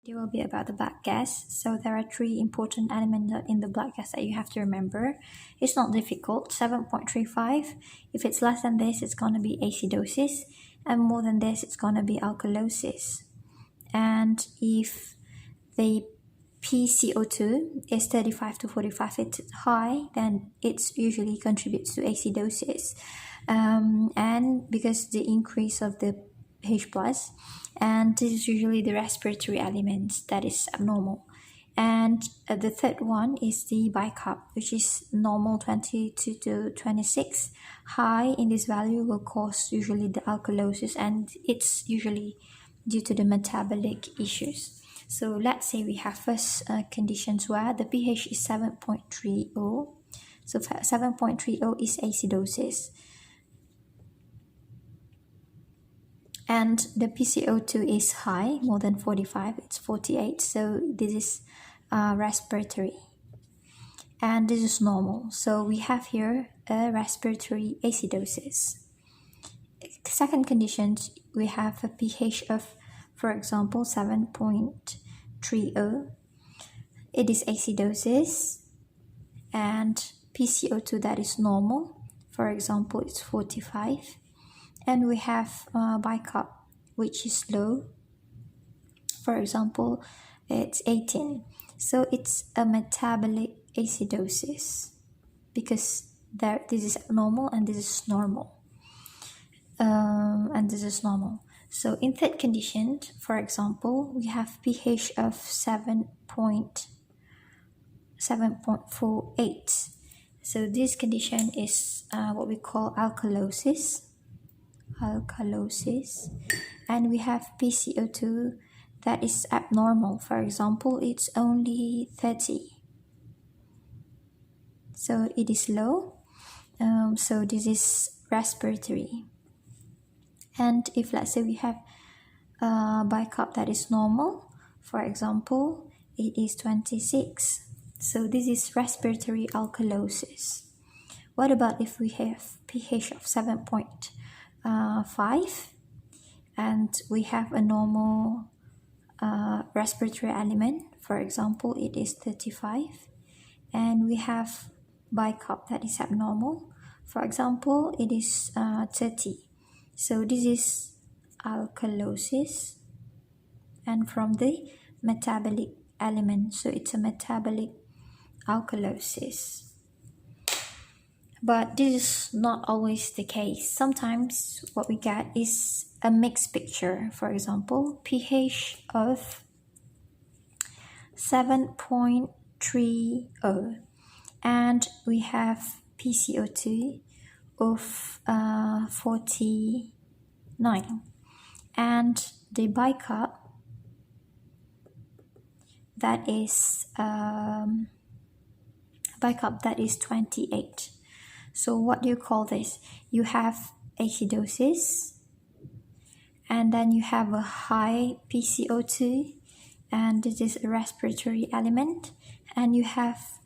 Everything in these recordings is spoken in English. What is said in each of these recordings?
It will be about the blood gas. So there are three important elements in the blood gas that you have to remember. It's not difficult. 7.35. If it's less than this, it's going to be acidosis, and more than this, it's going to be alkalosis. And if the PCO2 is 35 to 45, it's high, then it's usually contributes to acidosis. And because the increase of the H plus, and this is usually the respiratory element that is abnormal. And the third one is the bicarb, which is normal 22 to 26. High in this value will cause usually the alkalosis, and it's usually due to the metabolic issues. So let's say we have first conditions where the pH is 7.30. So 7.30 is acidosis. And the PCO2 is high, more than 45, it's 48. So this is respiratory. And this is normal. So we have here a respiratory acidosis. Second condition, we have a pH of, for example, 7.30. It is acidosis. And PCO2 that is normal. For example, it's 45. And we have bicarb, which is low. For example, it's 18. So it's a metabolic acidosis because this is normal and this is normal. So in third condition, for example, we have pH of 7.48. So this condition is what we call alkalosis. And we have PCO2 that is abnormal. For example, it's only 30. So it is low. So this is respiratory. And if let's say we have bicarb that is normal, for example, it is 26. So this is respiratory alkalosis. What about if we have pH of 7.5 and we have a normal respiratory element? For example, it is 35, and we have bicarb that is abnormal. For example, it is 30. So this is alkalosis, and from the metabolic element, so it's a metabolic alkalosis. But this is not always the case. Sometimes what we get is a mixed picture. For example, pH of 7.30 and we have PCO2 of 49 and the bicarb that is 28. So what do you call this? You have acidosis, and then you have a high PCO2, and this is a respiratory element, and you have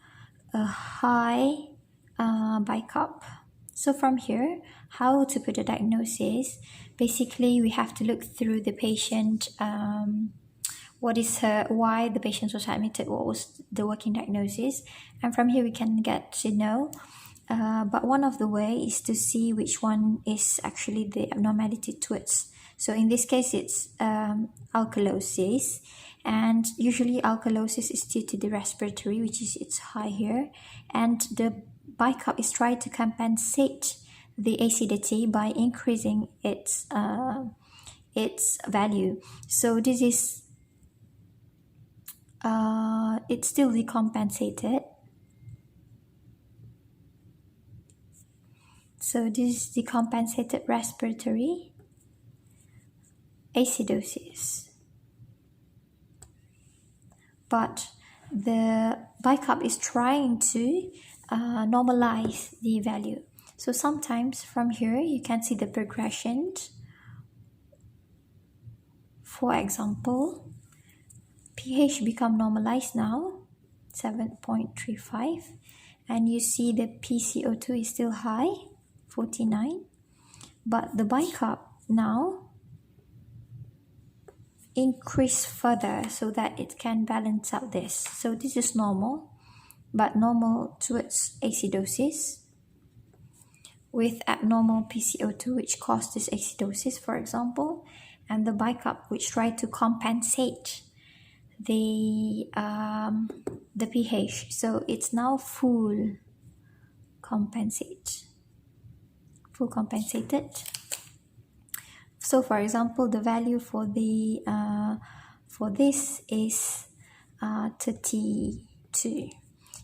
a high bicarb. So from here, how to put a diagnosis? Basically, we have to look through the patient. Why the patient was admitted? What was the working diagnosis? And from here, we can get to know. But one of the ways is to see which one is actually the abnormality towards. So in this case, it's alkalosis, and usually alkalosis is due to the respiratory, which is it's high here, and the bicarb is trying to compensate the acidity by increasing its value. So this is it's still decompensated. So this is decompensated respiratory acidosis. But the bicarb is trying to normalize the value. So sometimes from here you can see the progression. For example, pH become normalized now, 7.35, and you see the PCO2 is still high, 49, but the bicarb now increase further so that it can balance out this. So this is normal, but normal towards acidosis, with abnormal PCO2 which caused this acidosis, for example, and the bicarb which try to compensate the pH. So it's now full compensated. So for example, the value for the for this is 32.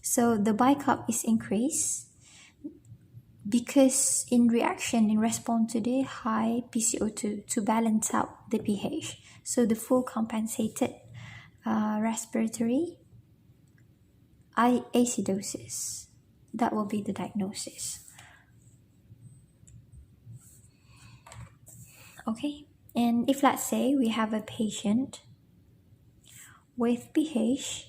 So the bicarb is increased because in response to the high PCO2 to balance out the pH. So the full compensated respiratory acidosis. That will be the diagnosis. Okay, and if let's say we have a patient with pH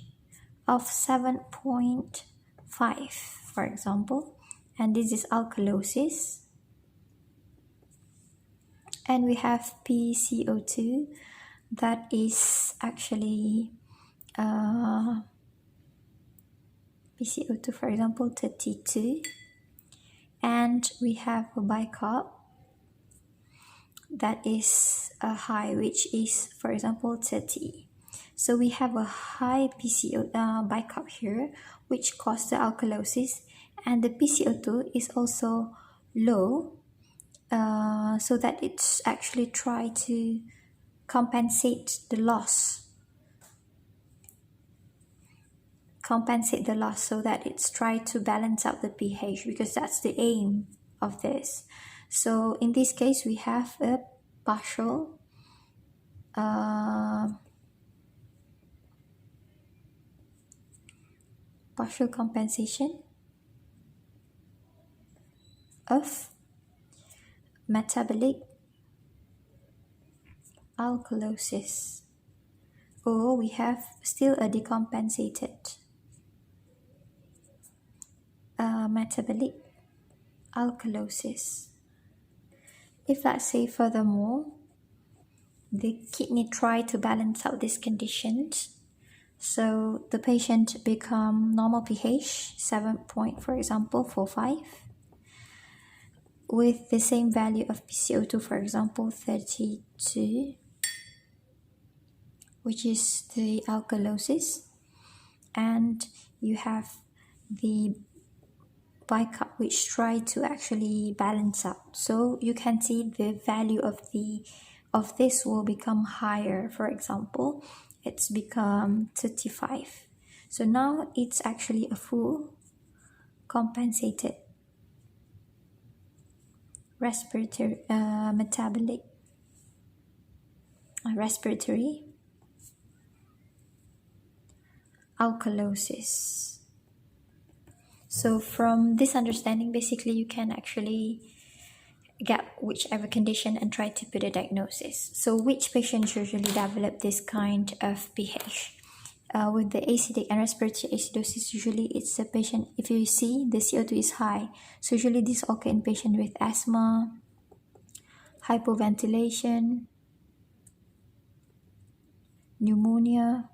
of 7.5, for example, and this is alkalosis, and we have PCO2 that is actually PCO2, for example, 32, and we have a bicarb that is a high, which is, for example, 30. So we have a high bicarb here, which caused the alkalosis, and the PCO2 is also low, so that it's actually try to compensate the loss so that it's try to balance out the pH, because that's the aim of this. So in this case we have a partial compensation of metabolic alkalosis, or we have still a decompensated metabolic alkalosis. If let's say furthermore the kidney try to balance out these conditions, so the patient become normal pH 7 point, for example, 45, with the same value of PCO2, for example, 32, which is the alkalosis, and you have the bicarb which try to actually balance out. So you can see the value of this will become higher. For example, it's become 35. So now it's actually a full compensated respiratory alkalosis. So from this understanding, basically you can actually get whichever condition and try to put a diagnosis. So which patients usually develop this kind of pH? With the acidic and respiratory acidosis, usually it's a patient, if you see the CO2 is high, so usually this occur in patient with asthma, hypoventilation, pneumonia.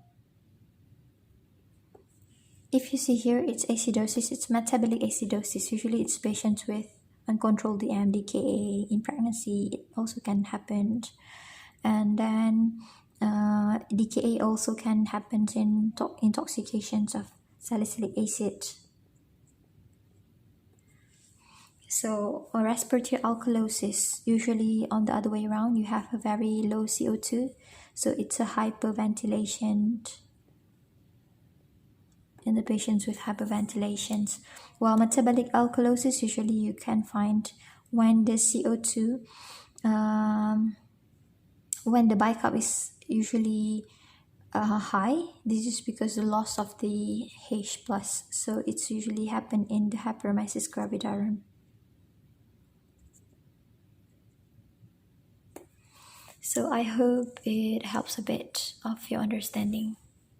If you see here, it's acidosis, it's metabolic acidosis. Usually it's patients with uncontrolled DM, DKA in pregnancy. It also can happen. And then DKA also can happen in intoxications of salicylic acid. So a respiratory alkalosis, usually on the other way around, you have a very low CO2. So it's a hyperventilation in the patients with hyperventilations. While metabolic alkalosis, usually you can find when the CO2, when the bicarb is usually high. This is because the loss of the H+. So it's usually happen in the hyperemesis gravidarum. So I hope it helps a bit of your understanding.